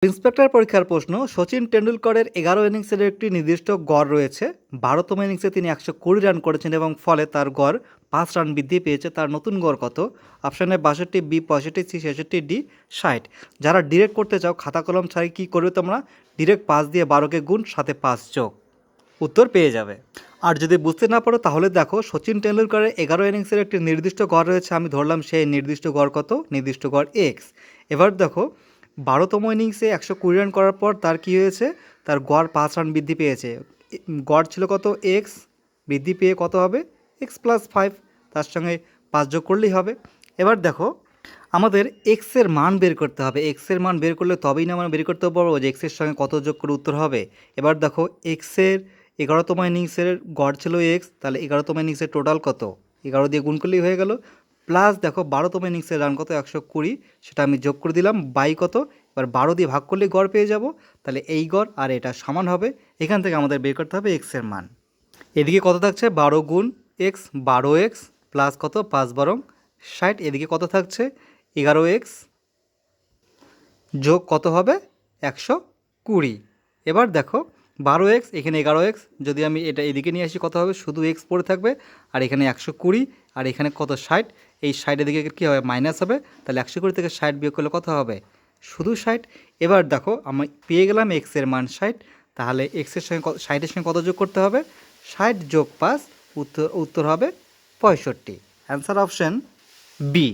Inspector পরীক্ষার প্রশ্ন, শচীন টেন্ডুলকরের 11 ইনিংসের একটি নির্দিষ্ট গড় রয়েছে। 12তম ইনিংসে তিনি 120 রান করেছেন এবং ফলে তার গড় 5 রান বৃদ্ধি পেয়েছে। তার নতুন গড় কত? Option A 62, B 65, C 66, D 60। যারা ডিরেক্ট করতে চাও খাতা কলম ছাড়াই কী করবে তোমরা? ডিরেক্ট 5 দিয়ে 12কে গুণ, সাথে 5 যোগ, উত্তর পেয়ে যাবে। আর যদি বুঝতে না পারো তাহলে দেখো, শচীন টেন্ডুলকরের 11 ইনিংসের একটি নির্দিষ্ট গড় রয়েছে, আমি ধরলাম সেই নির্দিষ্ট গড় কত? নির্দিষ্ট গড় এক্স। এবার দেখো 12তম ইনিংসে 120 রান করার পর তার কী হয়েছে? তার গড় 5 রান বৃদ্ধি পেয়েছে। গড় ছিল কত? এক্স, বৃদ্ধি পেয়ে কত হবে? এক্স প্লাস 5, তার সঙ্গে 5 যোগ করলেই হবে। এবার দেখো আমাদের এক্সের মান বের করতে হবে। এক্সের মান বের করলে তবেই না আমরা বের করতে পারবো যে এক্সের সঙ্গে কত যোগ করে উত্তর হবে। এবার দেখো এক্সের 11তম ইনিংসের গড় ছিল এক্স, তাহলে 11তম ইনিংসের টোটাল কত? 11 দিয়ে গুণ করলেই হয়ে গেল। প্লাস দেখো 12তম ইনিংসের রান কত? 120, সেটা আমি যোগ করে দিলাম বাই কত? এবার 12 দিয়ে ভাগ করলেই গড় পেয়ে যাব। তাহলে এই গড় আর এটা সমান হবে। এখান থেকে আমাদের বের করতে হবে এক্সের মান। এদিকে কত থাকছে? 12 গুণ এক্স, 12x প্লাস কত? 5 বারং 60। এদিকে কত থাকছে? 11x যোগ কত হবে? 120। এবার দেখো 12x, এখানে 11x, যদি আমি এটা এদিকে নিয়ে আসি কত হবে? শুধু এক্স পড়ে থাকবে, আর এখানে 120, আর এখানে কত? 60। এই 60 এদিকে কী হবে? মাইনাস হবে। তাহলে 120 থেকে 60 বিয়োগ করলে কত হবে? শুধু 60। এবার দেখো আমি পেয়ে গেলাম এক্সের মান 60। তাহলে এক্সের সঙ্গে 60-এর সঙ্গে কত যোগ করতে হবে? 60 যোগ 5, উত্তর হবে 65। Answer option B.